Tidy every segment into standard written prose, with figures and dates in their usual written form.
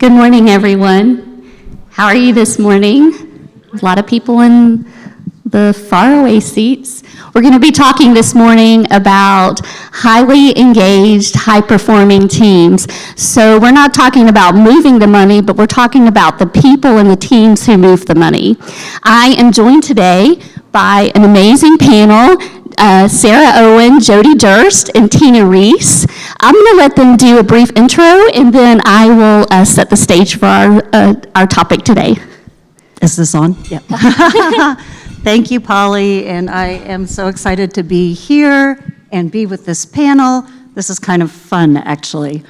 Good morning, everyone. How are you this morning? A lot of people in the faraway seats. We're going to be talking this morning about highly engaged, high-performing teams. So we're not talking about moving the money, but we're talking about the people and the teams who move the money. I am joined today by an amazing panel, Sarah Owen, Jodi Durst, and Tina Reese. I'm going to let them do a brief intro, and then I will set the stage for our topic today. Is this on? Yeah. Thank you, Polly, and I am so excited to be here and be with this panel. This is kind of fun, actually.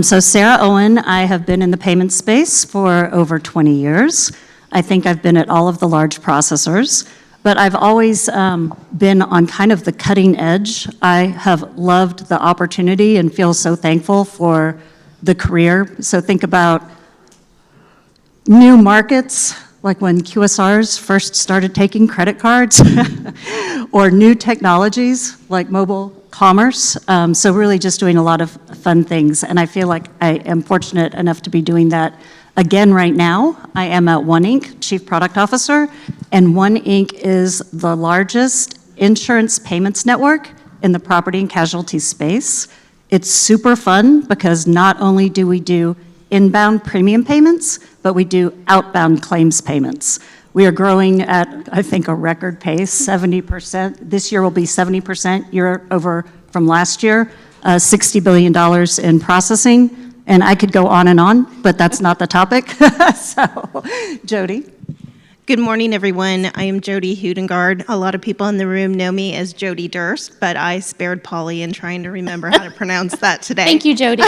So Sarah Owen, I have been in the payment space for over 20 years. I think I've been at all of the large processors. But I've always been on kind of the cutting edge. I have loved the opportunity and feel so thankful for the career. So think about new markets, like when QSRs first started taking credit cards, or new technologies like mobile commerce. So really just doing a lot of fun things. And I feel like I am fortunate enough to be doing that again right now. I am at One Inc., Chief Product Officer, and One Inc. is the largest insurance payments network in the property and casualty space. It's super fun because not only do we do inbound premium payments, but we do outbound claims payments. We are growing at, I think, a record pace, 70%. This year will be 70% year over from last year, $60 billion in processing. And I could go on, but that's not the topic. So, Jodi. Good morning, everyone. I am Jodi Hudengard. A lot of people in the room know me as Jodi Durst, but I spared Polly in trying to remember how to pronounce that today. Thank you, Jodi.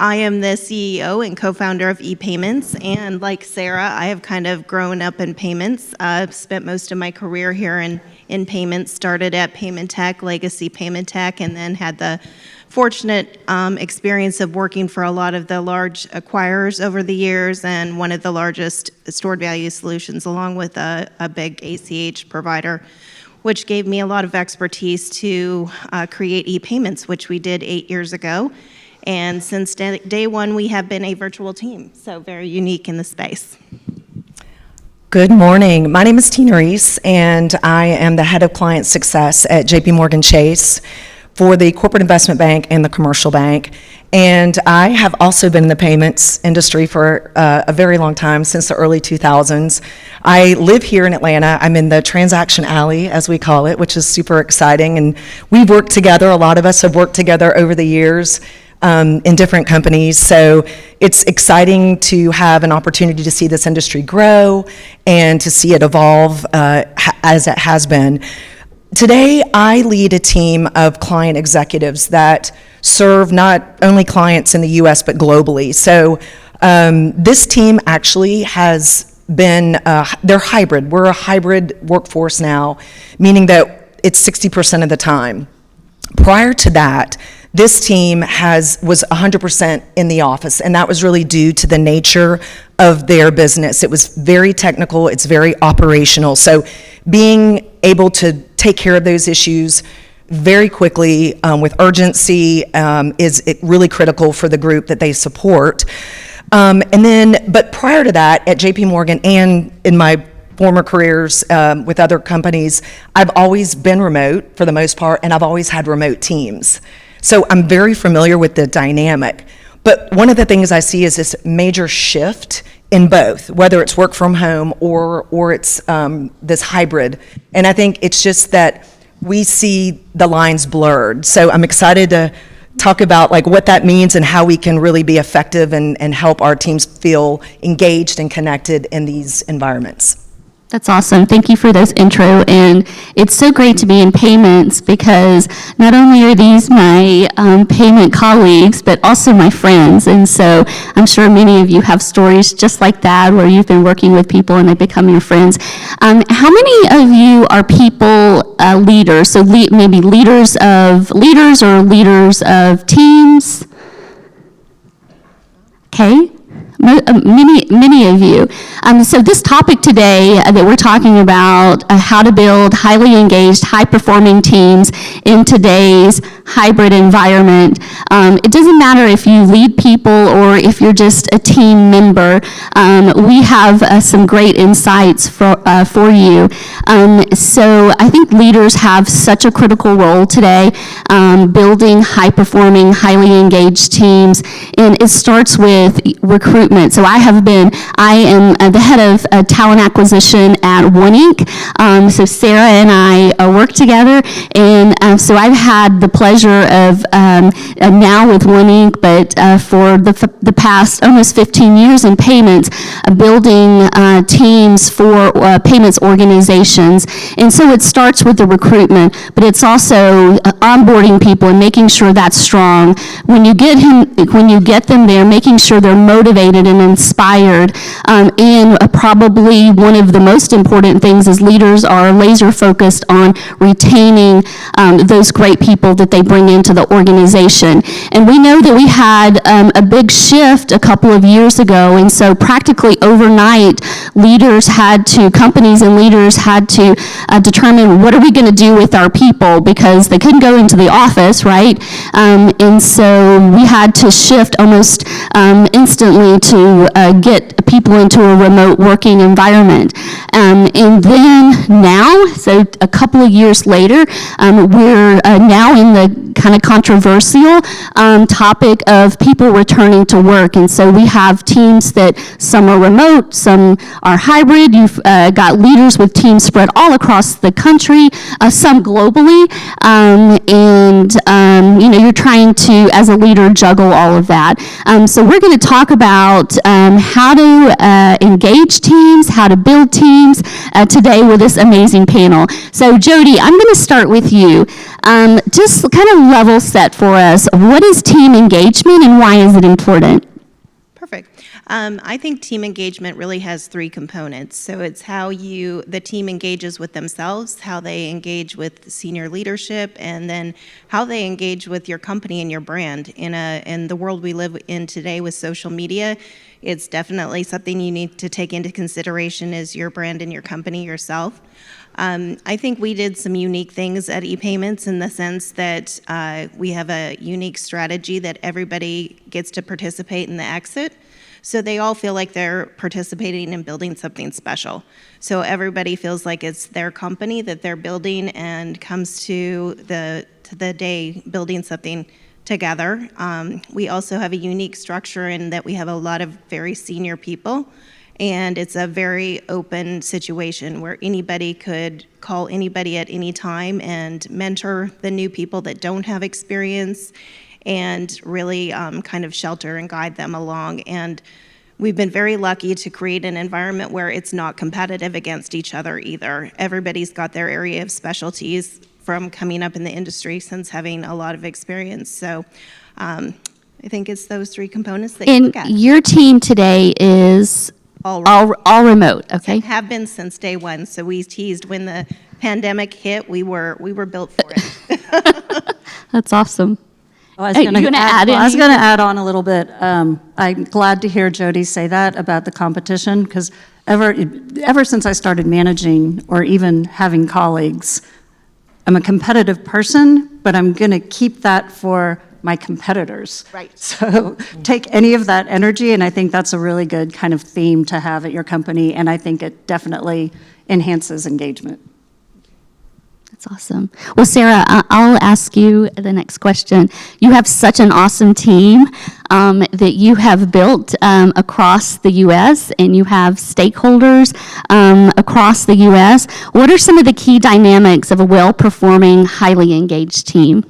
I am the CEO and co-founder of ePayments, and like Sarah, I have kind of grown up in payments. I've spent most of my career here in payments, started at Payment Tech, Legacy Payment Tech, and then had the fortunate experience of working for a lot of the large acquirers over the years and one of the largest stored value solutions along with a big ACH provider, which gave me a lot of expertise to create ePayments, which we did 8 years ago. And since day one, we have been a virtual team, so very unique in the space. Good morning. My name is Tina Reese, and I am the head of client success at JPMorgan Chase for the corporate investment bank and the commercial bank. And I have also been in the payments industry for a very long time, since the early 2000s. I live here in Atlanta. I'm in the transaction alley, as we call it, which is super exciting. And we've worked together, a lot of us have worked together over the years in different companies. So it's exciting to have an opportunity to see this industry grow and to see it evolve as it has been. Today, I lead a team of client executives that serve not only clients in the US, but globally. So this team actually has been, they're hybrid. We're a hybrid workforce now, meaning that it's 60% of the time. Prior to that, this team was 100% in the office, and that was really due to the nature of their business. It was very technical, it's very operational. So being able to take care of those issues very quickly with urgency is really critical for the group that they support. But prior to that, at JPMorgan and in my former careers with other companies, I've always been remote for the most part, and I've always had remote teams. So I'm very familiar with the dynamic. But one of the things I see is this major shift in both, whether it's work from home or it's this hybrid. And I think it's just that we see the lines blurred. So I'm excited to talk about like what that means and how we can really be effective and help our teams feel engaged and connected in these environments. That's awesome. Thank you for this intro. And it's so great to be in payments because not only are these my payment colleagues, but also my friends. And so I'm sure many of you have stories just like that where you've been working with people and they become your friends. How many of you are people leaders? So maybe leaders or leaders of teams? Okay. Many of you. So this topic today that we're talking about, how to build highly engaged, high-performing teams in today's hybrid environment. It doesn't matter if you lead people or if you're just a team member. We have some great insights for you. So I think leaders have such a critical role today, building high-performing, highly engaged teams, and it starts with recruitment. So I am the head of talent acquisition at One Inc. So Sarah and I work together, and so I've had the pleasure of now with One Inc., but for the past almost 15 years in payments, building teams for payments organizations. And so it starts with the recruitment, but it's also onboarding people and making sure that's strong. When you get them there, making sure they're motivated and inspired. And probably one of the most important things is leaders are laser focused on retaining those great people that they bring into the organization. And we know that we had a big shift a couple of years ago, and so practically overnight, companies and leaders had to determine what are we going to do with our people, because they couldn't go into the office, right? And so we had to shift almost instantly to get people into a remote working environment. And then now, so a couple of years later, we're now in the kind of controversial topic of people returning to work. And so we have teams that some are remote, some are hybrid. You've got leaders with teams spread all across the country, some globally. You're trying to, as a leader, juggle all of that. So we're going to talk about how to engage teams, how to build teams today with this amazing panel. So Jodi, I'm going to start with you. Just kind of level set for us. What is team engagement and why is it important? Perfect. I think team engagement really has three components. So it's how the team engages with themselves, how they engage with senior leadership, and then how they engage with your company and your brand. In the world we live in today with social media, it's definitely something you need to take into consideration is your brand and your company yourself. I think we did some unique things at ePayments in the sense that we have a unique strategy that everybody gets to participate in the exit. So they all feel like they're participating in building something special. So everybody feels like it's their company that they're building and comes to the day building something together. We also have a unique structure in that we have a lot of very senior people, and it's a very open situation where anybody could call anybody at any time and mentor the new people that don't have experience and really kind of shelter and guide them along. And we've been very lucky to create an environment where it's not competitive against each other either. Everybody's got their area of specialties from coming up in the industry since having a lot of experience. So I think it's those three components that you look at. And your team today is all remote, okay? Have been since day one. So we teased when the pandemic hit, we were built for it. That's awesome. I was Hey, going you to gonna add add on a little bit. I'm glad to hear Jodi say that about the competition, because ever since I started managing or even having colleagues, I'm a competitive person, but I'm going to keep that for my competitors. Right. So take any of that energy, and I think that's a really good kind of theme to have at your company, and I think it definitely enhances engagement. That's awesome. Well, Sarah, I'll ask you the next question. You have such an awesome team that you have built across the U.S., and you have stakeholders across the U.S. What are some of the key dynamics of a well-performing, highly engaged team?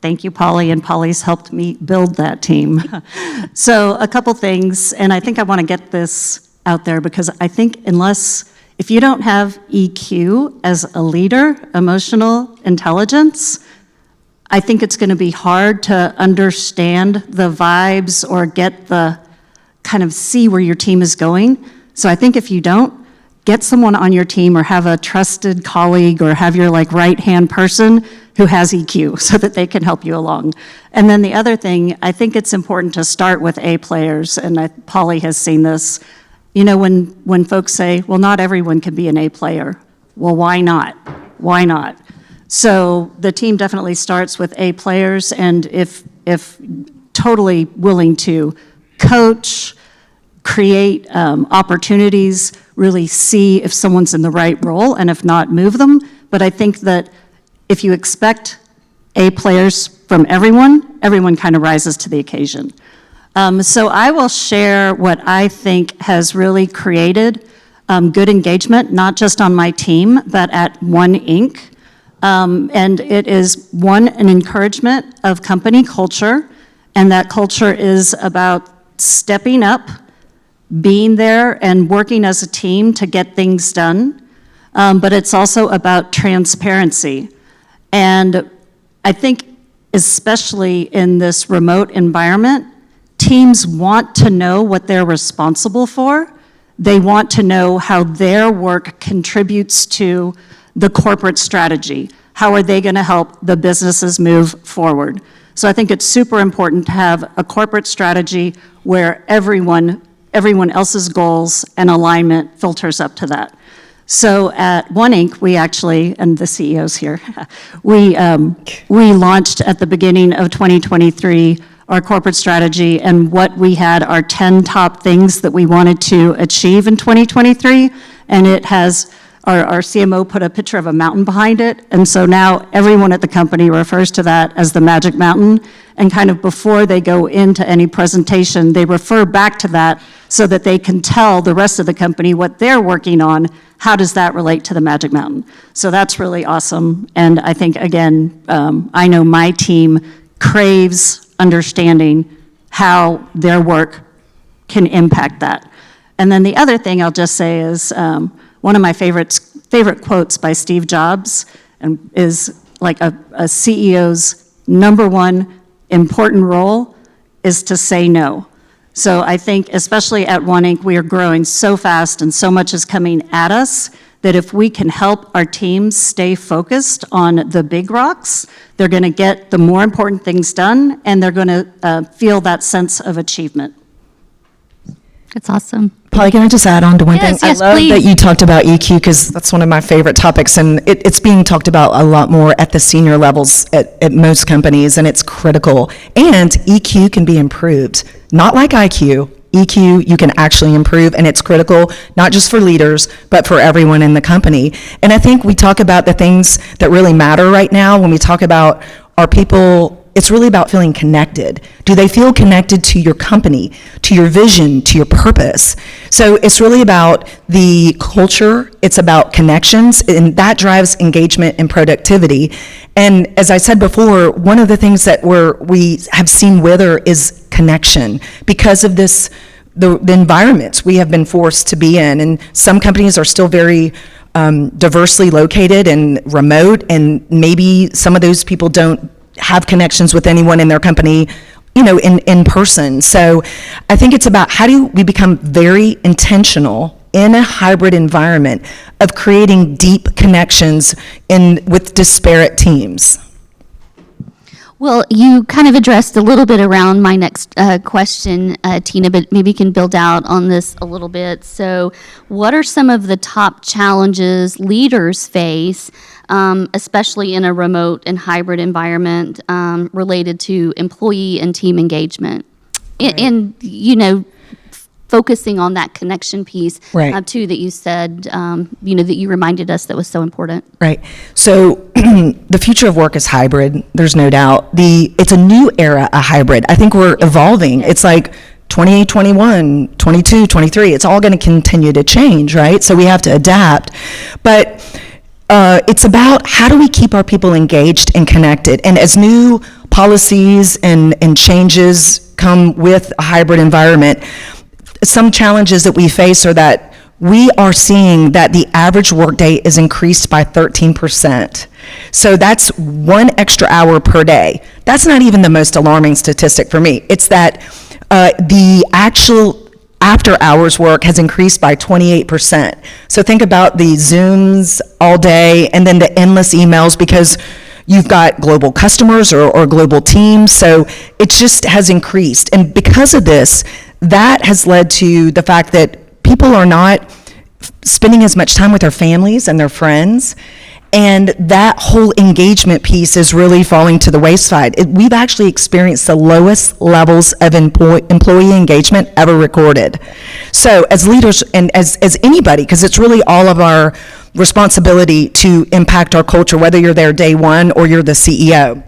Thank you, Polly, and Polly's helped me build that team. So a couple things, and I think I want to get this out there because I think if you don't have EQ as a leader, emotional intelligence, I think it's going to be hard to understand the vibes or get the kind of see where your team is going. So I think if you don't, get someone on your team or have a trusted colleague or have your like right-hand person who has EQ so that they can help you along. And then the other thing, I think it's important to start with A players, and Polly has seen this. You know, when folks say, well, not everyone can be an A player. Well, why not? Why not? So the team definitely starts with A players, and if totally willing to coach, create opportunities, really see if someone's in the right role, and if not, move them. But I think that if you expect A players from everyone kind of rises to the occasion. So I will share what I think has really created good engagement, not just on my team, but at One Inc. And it is, one, an encouragement of company culture, and that culture is about stepping up, being there, and working as a team to get things done. But it's also about transparency. And I think, especially in this remote environment, teams want to know what they're responsible for. They want to know how their work contributes to the corporate strategy. How are they going to help the businesses move forward? So I think it's super important to have a corporate strategy where everyone else's goals and alignment filters up to that. So at One Inc., we actually, and the CEO's here, we launched at the beginning of 2023 our corporate strategy, and what we had are 10 top things that we wanted to achieve in 2023, and it has, our CMO put a picture of a mountain behind it, and so now everyone at the company refers to that as the Magic Mountain, and kind of before they go into any presentation, they refer back to that so that they can tell the rest of the company what they're working on. How does that relate to the Magic Mountain? So that's really awesome, and I think, again, I know my team craves understanding how their work can impact that. And then the other thing I'll just say is one of my favorite quotes by Steve Jobs, and is like a CEO's number one important role is to say no. So I think, especially at One Inc., we are growing so fast and so much is coming at us that if we can help our teams stay focused on the big rocks, they're going to get the more important things done, and they're going to feel that sense of achievement. That's awesome. Polly, can I just add on to one Yes, thing? yes, I love please. that you talked about EQ, because that's one of my favorite topics, and it's being talked about a lot more at the senior levels at most companies, and it's critical. And EQ can be improved, not like IQ. EQ, you can actually improve, and it's critical, not just for leaders, but for everyone in the company. And I think we talk about the things that really matter right now when we talk about our people. It's really about feeling connected. Do they feel connected to your company, to your vision, to your purpose? So it's really about the culture, it's about connections, and that drives engagement and productivity. And as I said before, one of the things that we have seen wither is connection because of this, the environments we have been forced to be in. And some companies are still very diversely located and remote, and maybe some of those people don't have connections with anyone in their company, in person. So I think it's about how do we become very intentional in a hybrid environment of creating deep connections with disparate teams. Well, you kind of addressed a little bit around my next question, Tina, but maybe you can build out on this a little bit. So what are some of the top challenges leaders face, especially in a remote and hybrid environment, related to employee and team engagement? Right. And focusing on that connection piece, Right. too, that you said, that you reminded us that was so important. Right. So the future of work is hybrid. There's no doubt. It's a new era, a hybrid. I think we're evolving. It's like 28, 21, 22, 23. It's all going to continue to change, right? So we have to adapt. But it's about how do we keep our people engaged and connected. And as new policies and changes come with a hybrid environment, some challenges that we face are that we are seeing that the average workday is increased by 13%. So that's 1 extra hour per day. That's not even the most alarming statistic for me. It's that the actual after hours work has increased by 28%. So think about the Zooms all day and then the endless emails because you've got global customers or global teams. So it just has increased. And because of this, that has led to the fact that people are not spending as much time with their families and their friends. And that whole engagement piece is really falling to the wayside. We've actually experienced the lowest levels of employee engagement ever recorded. So as leaders and as anybody, because it's really all of our responsibility to impact our culture, whether you're there day one or you're the CEO.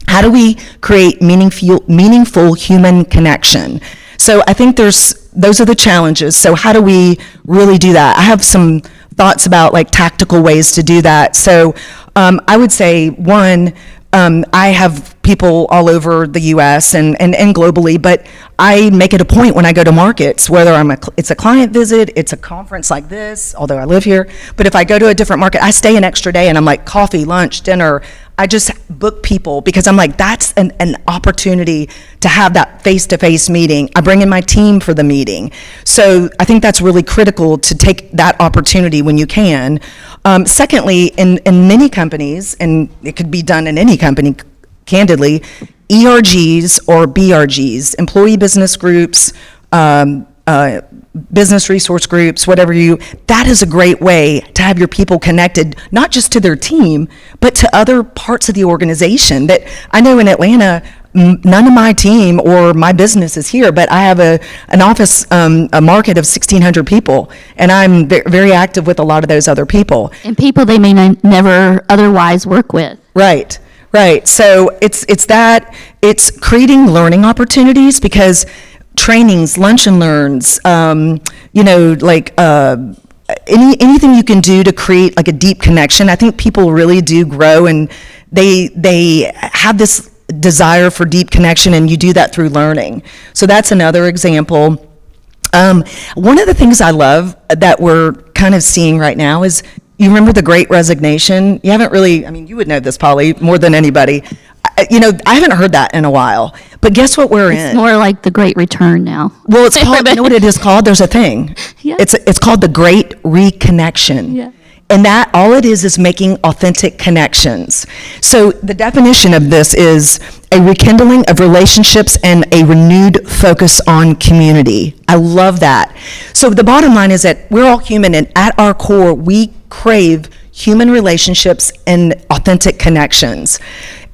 How do we create meaningful human connection? So I think those are the challenges. So how do we really do that? I have some thoughts about like tactical ways to do that. So I would say one, I have people all over the US and globally, but I make it a point when I go to markets, whether it's a client visit, it's a conference like this, although I live here, but if I go to a different market, I stay an extra day and I'm like coffee, lunch, dinner. I just book people because I'm like, that's an opportunity to have that face-to-face meeting. I bring in my team for the meeting. So I think that's really critical to take that opportunity when you can. Secondly, in many companies, and it could be done in any company, candidly, ERGs or BRGs, employee business groups, business resource groups, that is a great way to have your people connected, not just to their team, but to other parts of the organization. That I know in Atlanta, none of my team or my business is here, but I have an office, a market of 1,600 people, and I'm very active with a lot of those other people. And people they may never otherwise work with. Right. So it's creating learning opportunities because trainings, lunch and learns, anything you can do to create like a deep connection. I think people really do grow and they have this desire for deep connection, and you do that through learning. So that's another example. One of the things I love that we're kind of seeing right now is, you remember the Great Resignation? You haven't really, you would know this, Polly, more than anybody. I haven't heard that in a while. But guess what we're in? It's more like the Great Return now. Well, it's called, you know what it is called? There's a thing. Yeah. It's called the Great Reconnection. Yeah. And that, all it is making authentic connections. So the definition of this is a rekindling of relationships and a renewed focus on community. I love that. So the bottom line is that we're all human, and at our core, we crave human relationships and authentic connections.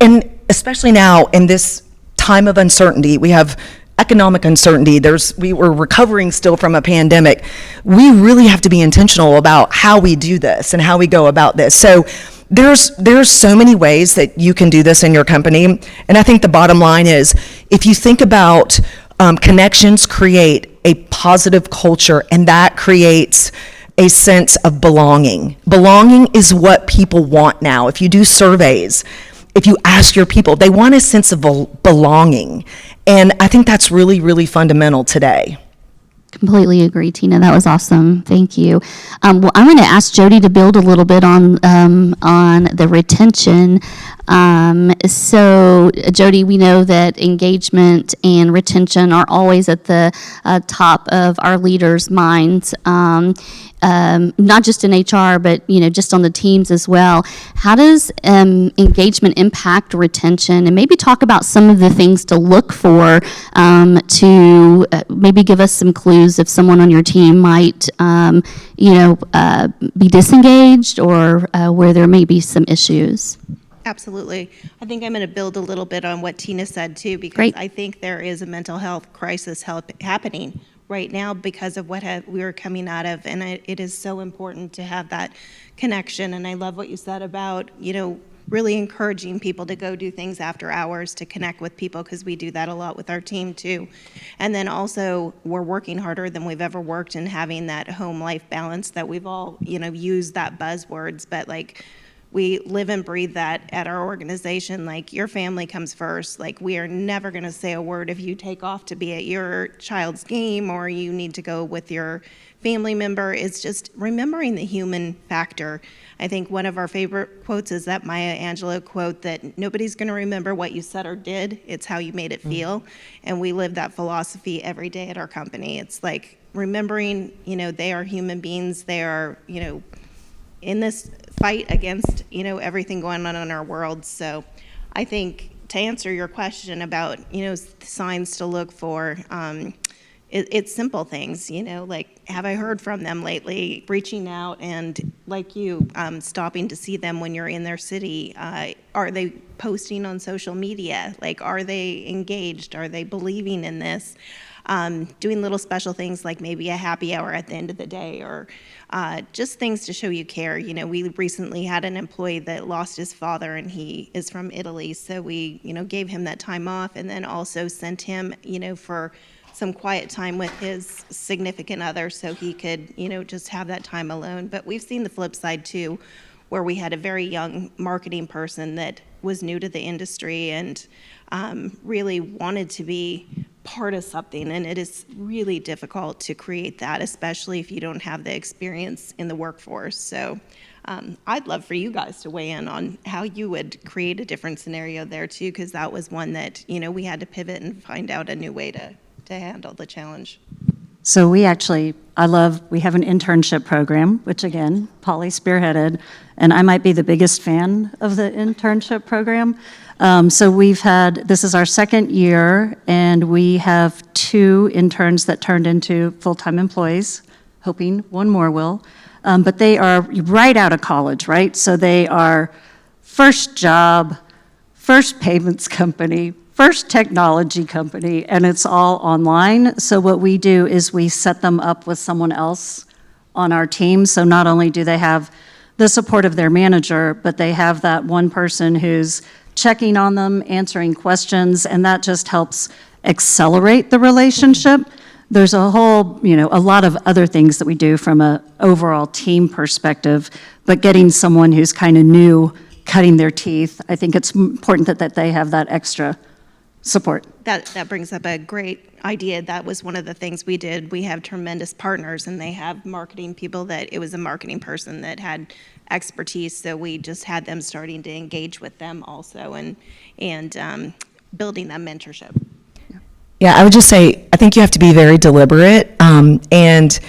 And especially now in this time of uncertainty, we have economic uncertainty, we were recovering still from a pandemic. We really have to be intentional about how we do this and how we go about this. So there's so many ways that you can do this in your company. And I think the bottom line is, if you think about connections create a positive culture, and that creates a sense of belonging. Belonging is what people want now. If you do surveys, if you ask your people, they want a sense of belonging. And I think that's really, really fundamental today. Completely agree, Tina. That was awesome. Thank you. Well, I'm going to ask Jodi to build a little bit on the retention. So, Jodi, we know that engagement and retention are always at the top of our leaders' minds, not just in HR, but just on the teams as well. How does engagement impact retention? And maybe talk about some of the things to look for to maybe give us some clues if someone on your team might, be disengaged or where there may be some issues. Absolutely. I think I'm going to build a little bit on what Tina said too, because Great. I think there is a mental health crisis happening right now because of what we are coming out of, and it is so important to have that connection. And I love what you said about, really encouraging people to go do things after hours to connect with people, because we do that a lot with our team too. And then also, we're working harder than we've ever worked, and having that home-life balance that we've all, used that buzzwords, but we live and breathe that at our organization. Your family comes first. We are never going to say a word if you take off to be at your child's game or you need to go with your family member. It's just remembering the human factor. I think one of our favorite quotes is that Maya Angelou quote that nobody's going to remember what you said or did, it's how you made it feel. And we live that philosophy every day at our company. It's remembering, they are human beings. They are, in this fight against, everything going on in our world. So I think to answer your question about, signs to look for, it's simple things, like, have I heard from them lately? Reaching out and, like you, stopping to see them when you're in their city. Are they posting on social media? Like, are they engaged? Are they believing in this? Doing little special things like maybe a happy hour at the end of the day, or just things to show you care. We recently had an employee that lost his father, and he is from Italy, so we, gave him that time off, and then also sent him, for some quiet time with his significant other so he could, just have that time alone. But we've seen the flip side too, where we had a very young marketing person that was new to the industry and really wanted to be part of something, and it is really difficult to create that, especially if you don't have the experience in the workforce. So I'd love for you guys to weigh in on how you would create a different scenario there too, because that was one that, we had to pivot and find out a new way to handle the challenge. So we have an internship program, which again, Polly spearheaded, and I might be the biggest fan of the internship program. So this is our second year, and we have 2 interns that turned into full-time employees, hoping one more will. But they are right out of college, right? So they are first job, first payments company, first technology company, and it's all online. So what we do is we set them up with someone else on our team. So not only do they have the support of their manager, but they have that one person who's checking on them, answering questions, and that just helps accelerate the relationship. There's a lot of other things that we do from an overall team perspective, but getting someone who's kind of new, cutting their teeth, I think it's important that they have that extra support. That brings up a great idea. That was one of the things we did. We have tremendous partners, and they have marketing people that it was a marketing person that had expertise, so we just had them starting to engage with them also, and building that mentorship. Yeah, I would just say, I think you have to be very deliberate, and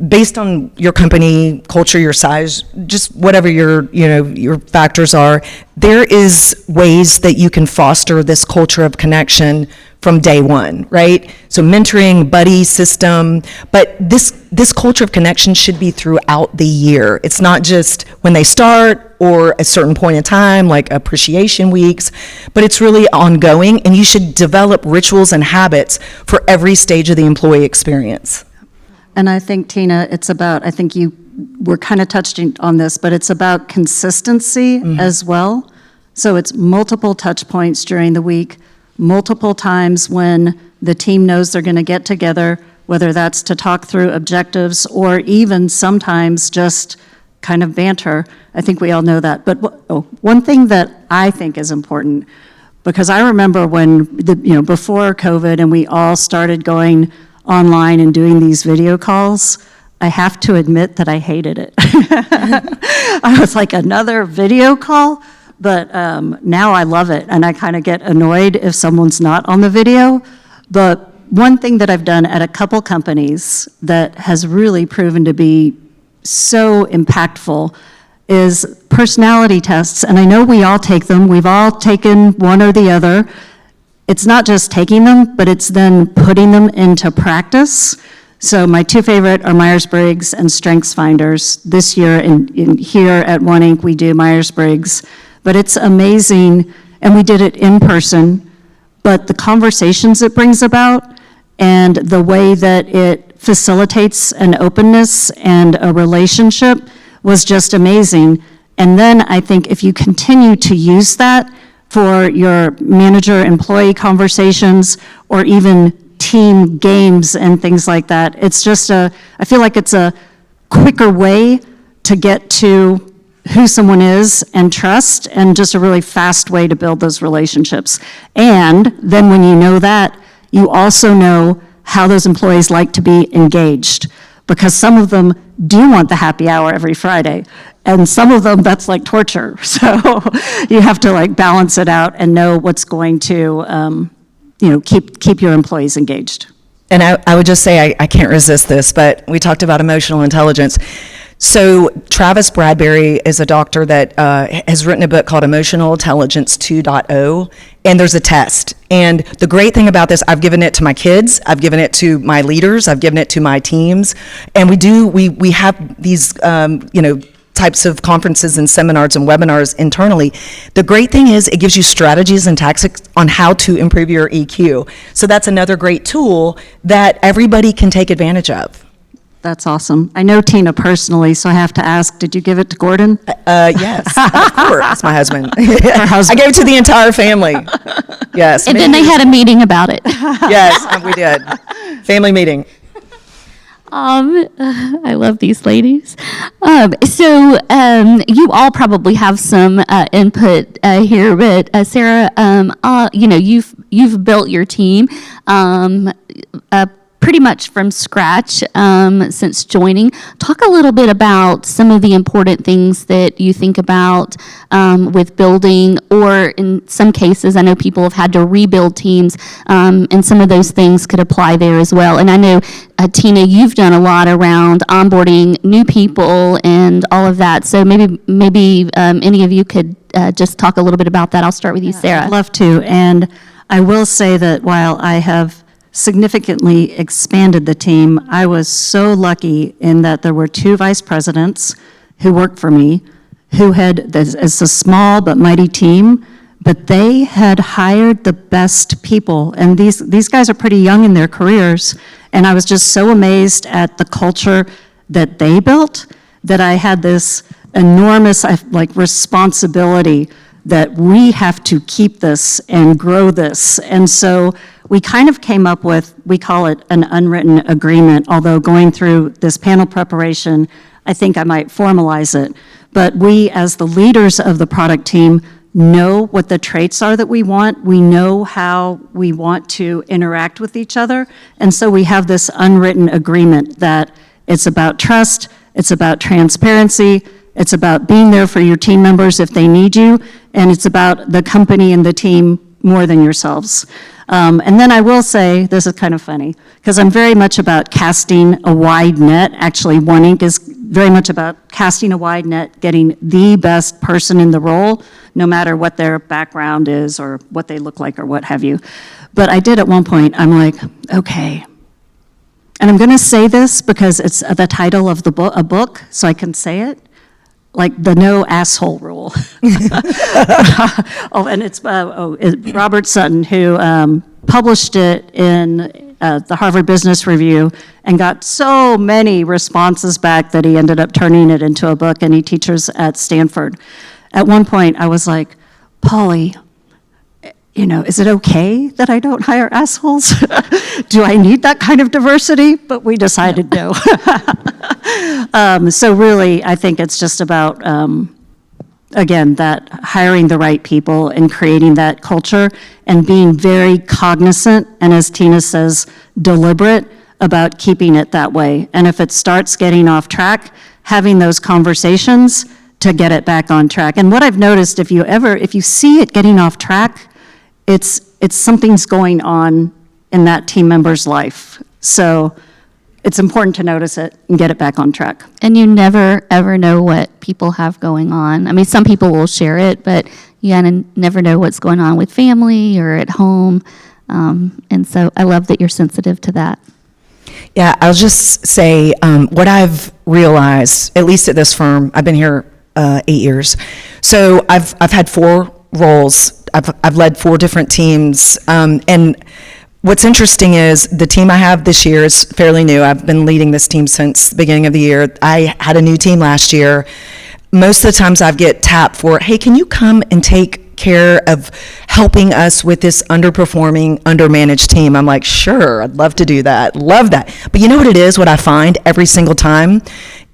based on your company culture, your size, just whatever your factors are, there is ways that you can foster this culture of connection from day one, right? So mentoring, buddy system, but this culture of connection should be throughout the year. It's not just when they start or a certain point in time, like appreciation weeks, but it's really ongoing, and you should develop rituals and habits for every stage of the employee experience. And I think, Tina, I think you were kind of touching on this, but it's about consistency as well. So it's multiple touch points during the week, multiple times when the team knows they're going to get together, whether that's to talk through objectives or even sometimes just kind of banter. I think we all know that. But one thing that I think is important, because I remember when, before COVID and we all started going online and doing these video calls, I have to admit that I hated it. I was like, another video call? But now I love it, and I kind of get annoyed if someone's not on the video. But one thing that I've done at a couple companies that has really proven to be so impactful is personality tests. And I know we all take them. We've all taken one or the other. It's not just taking them, but it's then putting them into practice. So my 2 favorite are Myers-Briggs and StrengthsFinders. This year in here at One Inc. we do Myers-Briggs, but it's amazing, and we did it in person, but the conversations it brings about and the way that it facilitates an openness and a relationship was just amazing. And then I think if you continue to use that for your manager-employee conversations or even team games and things like that, it's just I feel like it's a quicker way to get to who someone is and trust, and just a really fast way to build those relationships. And then when you know that, you also know how those employees like to be engaged, because some of them do want the happy hour every Friday, and some of them, that's like torture. So you have to like balance it out and know what's going to keep your employees engaged. And I would just say I can't resist this, but we talked about emotional intelligence. So Travis Bradbury is a doctor that has written a book called Emotional Intelligence 2.0, and there's a test. And the great thing about this, I've given it to my kids, I've given it to my leaders, I've given it to my teams, and we have these types of conferences and seminars and webinars internally. The great thing is it gives you strategies and tactics on how to improve your EQ. So that's another great tool that everybody can take advantage of. That's awesome. I know Tina personally, so I have to ask, did you give it to Gordon? Yes, of course, my husband. I gave it to the entire family. Yes. And then they had a meeting about it. Yes, we did. Family meeting. I love these ladies. So you all probably have some input here, but Sarah, you've built your team pretty much from scratch since joining. Talk a little bit about some of the important things that you think about with building, or in some cases, I know people have had to rebuild teams, and some of those things could apply there as well. And I know, Tina, you've done a lot around onboarding new people and all of that. So maybe any of you could just talk a little bit about that. I'll start with you, Sarah. I'd love to. And I will say that while I have significantly expanded the team, I was so lucky in that there were 2 vice presidents who worked for me, who had, it's a small but mighty team, but they had hired the best people. And these guys are pretty young in their careers. And I was just so amazed at the culture that they built that I had this enormous responsibility that we have to keep this and grow this. And so we kind of came up with, we call it an unwritten agreement, although going through this panel preparation, I think I might formalize it. But we, as the leaders of the product team, know what the traits are that we want. We know how we want to interact with each other. And so we have this unwritten agreement that it's about trust, it's about transparency, it's about being there for your team members if they need you, and it's about the company and the team more than yourselves. And then I will say, this is kind of funny, because I'm very much about casting a wide net. Actually, One Inc. is very much about casting a wide net, getting the best person in the role, no matter what their background is or what they look like or what have you. But I did at one point, I'm like, okay. And I'm going to say this because it's the title of a book, so I can say it. Like the no asshole rule. And it's Robert Sutton who published it in the Harvard Business Review and got so many responses back that he ended up turning it into a book, and he teaches at Stanford. At one point, I was like, Polly, is it okay that I don't hire assholes? Do I need that kind of diversity? But we decided no. So really, I think it's just about, again, that hiring the right people and creating that culture and being very cognizant, and as Tina says, deliberate about keeping it that way. And if it starts getting off track, having those conversations to get it back on track. And what I've noticed, if you see it getting off track, it's something's going on in that team member's life. So it's important to notice it and get it back on track. And you never, ever know what people have going on. I mean, some people will share it, but you never know what's going on with family or at home. And so I love that you're sensitive to that. Yeah, I'll just say what I've realized, at least at this firm, I've been here 8 years. So I've had 4 roles. I've led 4 different teams. And what's interesting is the team I have this year is fairly new. I've been leading this team since the beginning of the year. I had a new team last year. Most of the times I get tapped for, hey, can you come and take care of helping us with this underperforming, undermanaged team? I'm like, sure, I'd love to do that. Love that. But you know what it is, what I find every single time,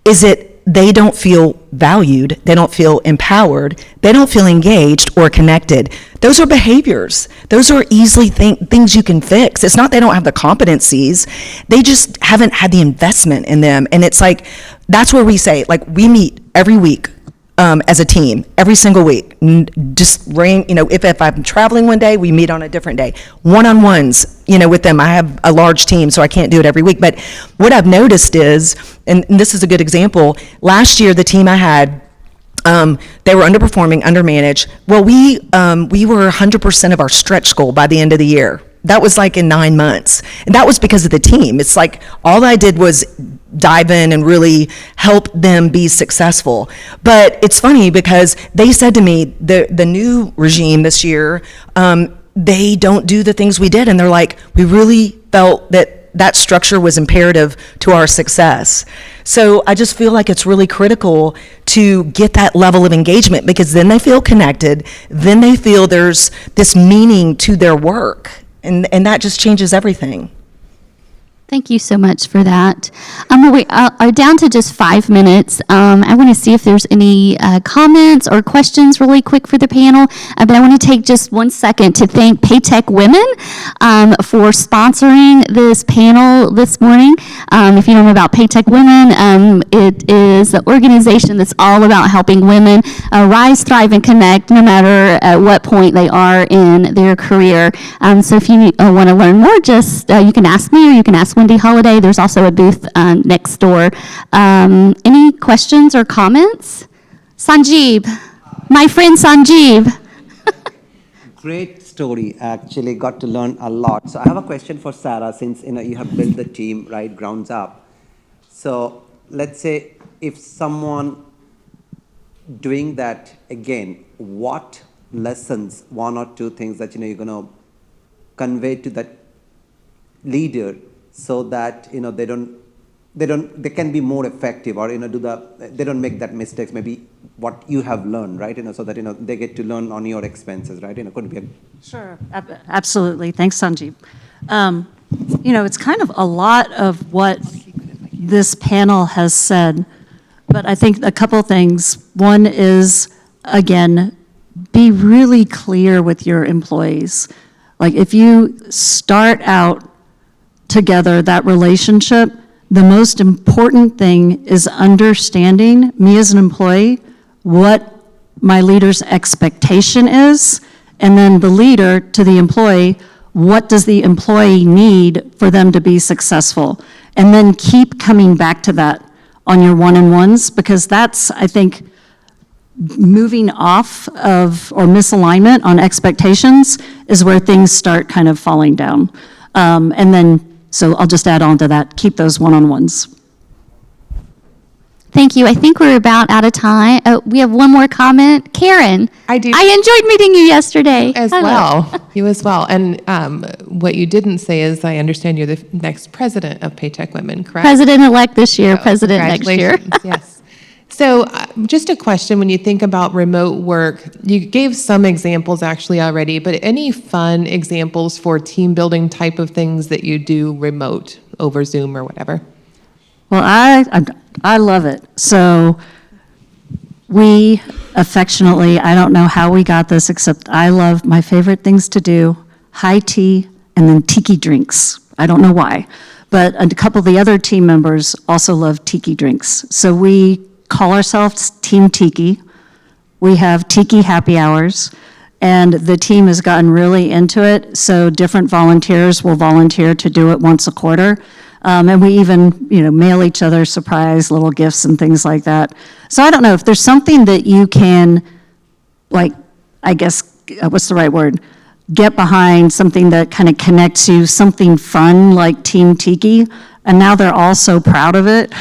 is they don't feel valued, they don't feel empowered, they don't feel engaged or connected. Those are behaviors. Those are easily things you can fix. It's not they don't have the competencies, they just haven't had the investment in them. And it's like, that's where we say, like, we meet every week as a team every single week. Just ring, if I'm traveling one day, we meet on a different day. One-on-ones, with them. I have a large team, so I can't do it every week. But what I've noticed is, and this is a good example, last year the team I had, they were underperforming, undermanaged. Well, we were 100% of our stretch goal by the end of the year. That was like in 9 months. And that was because of the team. It's like all I did was dive in and really help them be successful. But it's funny because they said to me, the new regime this year, they don't do the things we did. And they're like, we really felt that structure was imperative to our success. So I just feel like it's really critical to get that level of engagement, because then they feel connected, then they feel there's this meaning to their work, and that just changes everything. Thank you so much for that. We are down to just 5 minutes. I want to see if there's any comments or questions really quick for the panel. But I want to take just 1 second to thank Paytech Women for sponsoring this panel this morning. If you don't know about Paytech Women, it is an organization that's all about helping women rise, thrive, and connect no matter at what point they are in their career. So if you want to learn more, just you can ask me or you can ask Wendy Holiday. There's also a booth next door. Any questions or comments? Sanjeev, my friend Sanjeev. Great story. Actually got to learn a lot. So I have a question for Sarah, since you have built the team right grounds up. So let's say if someone doing that again, what lessons, 1 or 2 things that you're going to convey to that leader, so that they can be more effective, or they don't make that mistakes, maybe what you have learned, right? So that they get to learn on your expenses, right? Could be Sure, absolutely. Thanks, Sanjeev. It's kind of a lot of what this panel has said, but I think a couple things. One is, again, be really clear with your employees. Like, if you start out together, that relationship, the most important thing is understanding, me as an employee, what my leader's expectation is, and then the leader to the employee, what does the employee need for them to be successful? And then keep coming back to that on your one-on-ones, because that's, I think, moving off of, or misalignment on expectations is where things start kind of falling down. And then, so I'll just add on to that, keep those one-on-ones. Thank you. I think we're about out of time. We have one more comment. Karen. I do. I enjoyed meeting you yesterday. As Hello. well. You as well. And what you didn't say is, I understand you're the next president of Paytech Women, correct? President-elect this year, president next year. Congratulations. Yes. So just a question, when you think about remote work, you gave some examples actually already, but any fun examples for team building type of things that you do remote over Zoom or whatever? Well, I love it. So we affectionately, I don't know how we got this, except I love my favorite things to do, high tea and then tiki drinks. I don't know why, but a couple of the other team members also love tiki drinks. So we call ourselves Team Tiki. We have tiki happy hours, and the team has gotten really into it. So different volunteers will volunteer to do it once a quarter. And we even, mail each other surprise little gifts and things like that. So I don't know if there's something that you can, I guess, what's the right word? Get behind, something that kind of connects you, something fun like Team Tiki. And now they're all so proud of it.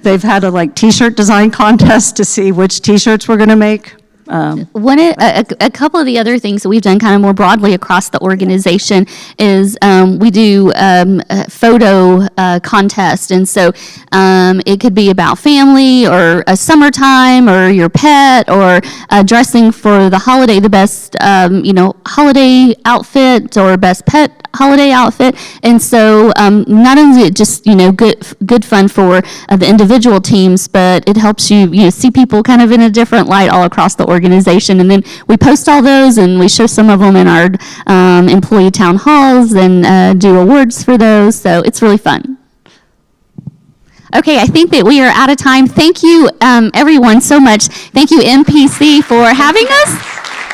They've had a t-shirt design contest to see which t-shirts we're going to make. A couple of the other things that we've done kind of more broadly across the organization is we do a photo contest. And so it could be about family or a summertime or your pet or dressing for the holiday, the best, holiday outfit or best pet holiday outfit. And so not only is it just, good fun for the individual teams, but it helps you, see people kind of in a different light all across the organization. And then we post all those and we show some of them in our employee town halls and do awards for those. So it's really fun. Okay, I think that we are out of time. Thank you, everyone, so much. Thank you, MPC, for having us.